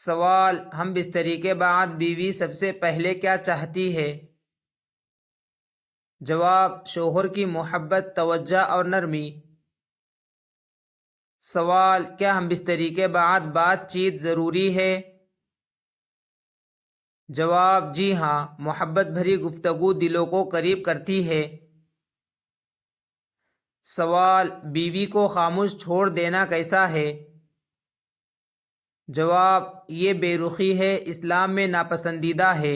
سوال: ہم بستری کے بعد بیوی سب سے پہلے کیا چاہتی ہے؟ جواب: شوہر کی محبت، توجہ اور نرمی۔ سوال: کیا ہم بستری کے بعد بات چیت ضروری ہے؟ جواب: جی ہاں، محبت بھری گفتگو دلوں کو قریب کرتی ہے۔ سوال: بیوی کو خاموش چھوڑ دینا کیسا ہے؟ جواب: یہ بے رخی ہے، اسلام میں ناپسندیدہ ہے۔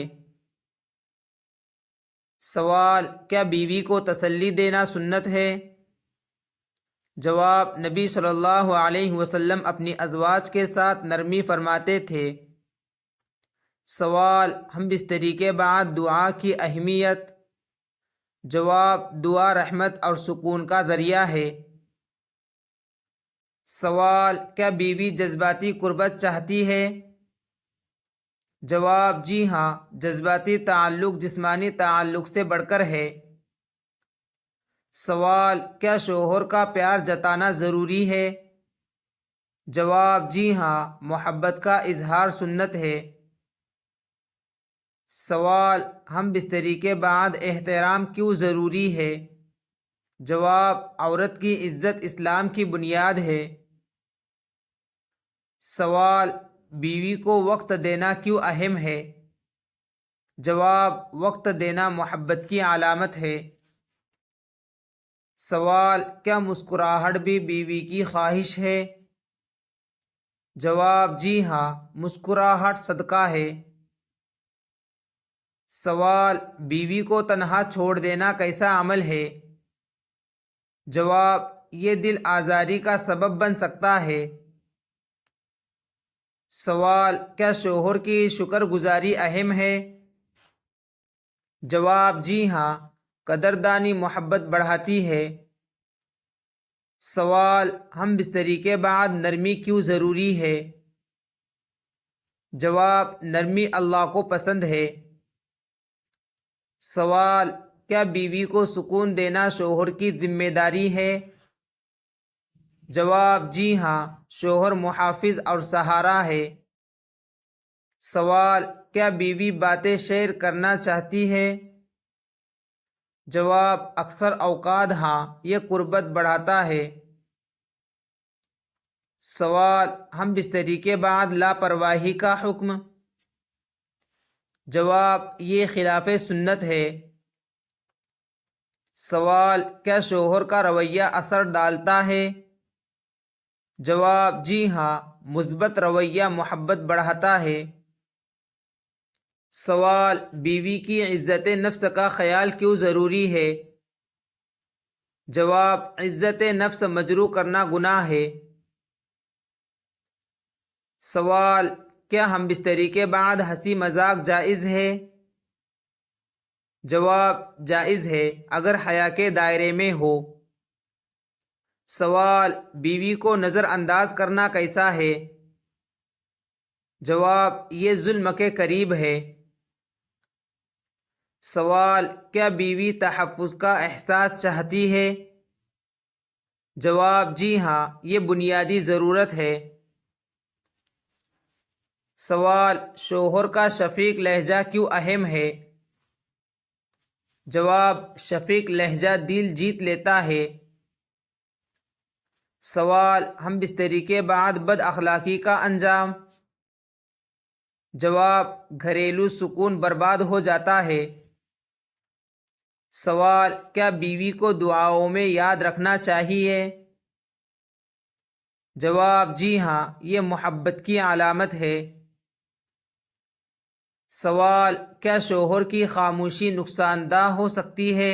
سوال: کیا بیوی کو تسلی دینا سنت ہے؟ جواب: نبی صلی اللہ علیہ وسلم اپنی ازواج کے ساتھ نرمی فرماتے تھے۔ سوال: ہم بستری کے بعد دعا کی اہمیت۔ جواب: دعا رحمت اور سکون کا ذریعہ ہے۔ سوال: کیا بیوی جذباتی قربت چاہتی ہے؟ جواب: جی ہاں، جذباتی تعلق جسمانی تعلق سے بڑھ کر ہے۔ سوال: کیا شوہر کا پیار جتانا ضروری ہے؟ جواب: جی ہاں، محبت کا اظہار سنت ہے۔ سوال: ہم بستری کے بعد احترام کیوں ضروری ہے؟ جواب: عورت کی عزت اسلام کی بنیاد ہے۔ سوال: بیوی کو وقت دینا کیوں اہم ہے؟ جواب: وقت دینا محبت کی علامت ہے۔ سوال: کیا مسکراہٹ بھی بیوی کی خواہش ہے؟ جواب: جی ہاں، مسکراہٹ صدقہ ہے۔ سوال: بیوی کو تنہا چھوڑ دینا کیسا عمل ہے؟ جواب: یہ دل آزاری کا سبب بن سکتا ہے۔ سوال: کیا شوہر کی شکر گزاری اہم ہے؟ جواب: جی ہاں، قدردانی محبت بڑھاتی ہے۔ سوال: ہم بستری کے بعد نرمی کیوں ضروری ہے؟ جواب: نرمی اللہ کو پسند ہے۔ سوال: کیا بیوی کو سکون دینا شوہر کی ذمہ داری ہے؟ جواب: جی ہاں، شوہر محافظ اور سہارا ہے۔ سوال: کیا بیوی باتیں شیئر کرنا چاہتی ہے؟ جواب: اکثر اوقات ہاں، یہ قربت بڑھاتا ہے۔ سوال: ہم بستری کے بعد لاپرواہی کا حکم۔ جواب: یہ خلاف سنت ہے۔ سوال: کیا شوہر کا رویہ اثر ڈالتا ہے؟ جواب: جی ہاں، مثبت رویہ محبت بڑھاتا ہے۔ سوال: بیوی کی عزت نفس کا خیال کیوں ضروری ہے؟ جواب: عزت نفس مجروح کرنا گناہ ہے۔ سوال: کیا ہم بستری کے بعد ہنسی مذاق جائز ہے؟ جواب: جائز ہے، اگر حیا کے دائرے میں ہو۔ سوال: بیوی کو نظر انداز کرنا کیسا ہے؟ جواب: یہ ظلم کے قریب ہے۔ سوال: کیا بیوی تحفظ کا احساس چاہتی ہے؟ جواب: جی ہاں، یہ بنیادی ضرورت ہے۔ سوال: شوہر کا شفیق لہجہ کیوں اہم ہے؟ جواب: شفیق لہجہ دل جیت لیتا ہے۔ سوال: ہم بستری کے بعد بد اخلاقی کا انجام۔ جواب: گھریلو سکون برباد ہو جاتا ہے۔ سوال: کیا بیوی کو دعاؤں میں یاد رکھنا چاہیے؟ جواب: جی ہاں، یہ محبت کی علامت ہے۔ سوال: کیا شوہر کی خاموشی نقصان دہ ہو سکتی ہے؟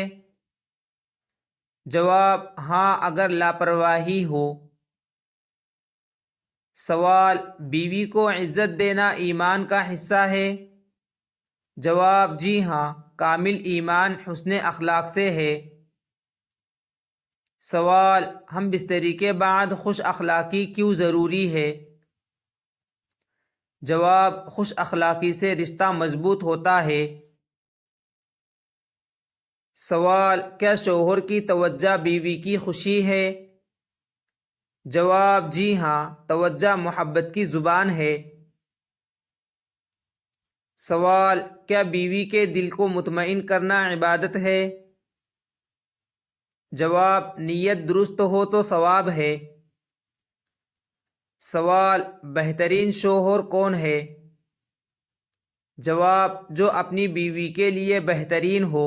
جواب: ہاں، اگر لاپرواہی ہو۔ سوال: بیوی کو عزت دینا ایمان کا حصہ ہے؟ جواب: جی ہاں، کامل ایمان حسن اخلاق سے ہے۔ سوال: ہم بستری کے بعد خوش اخلاقی کیوں ضروری ہے؟ جواب: خوش اخلاقی سے رشتہ مضبوط ہوتا ہے۔ سوال: کیا شوہر کی توجہ بیوی کی خوشی ہے؟ جواب: جی ہاں، توجہ محبت کی زبان ہے۔ سوال: کیا بیوی کے دل کو مطمئن کرنا عبادت ہے؟ جواب: نیت درست ہو تو ثواب ہے۔ سوال: بہترین شوہر کون ہے؟ جواب: جو اپنی بیوی کے لیے بہترین ہو۔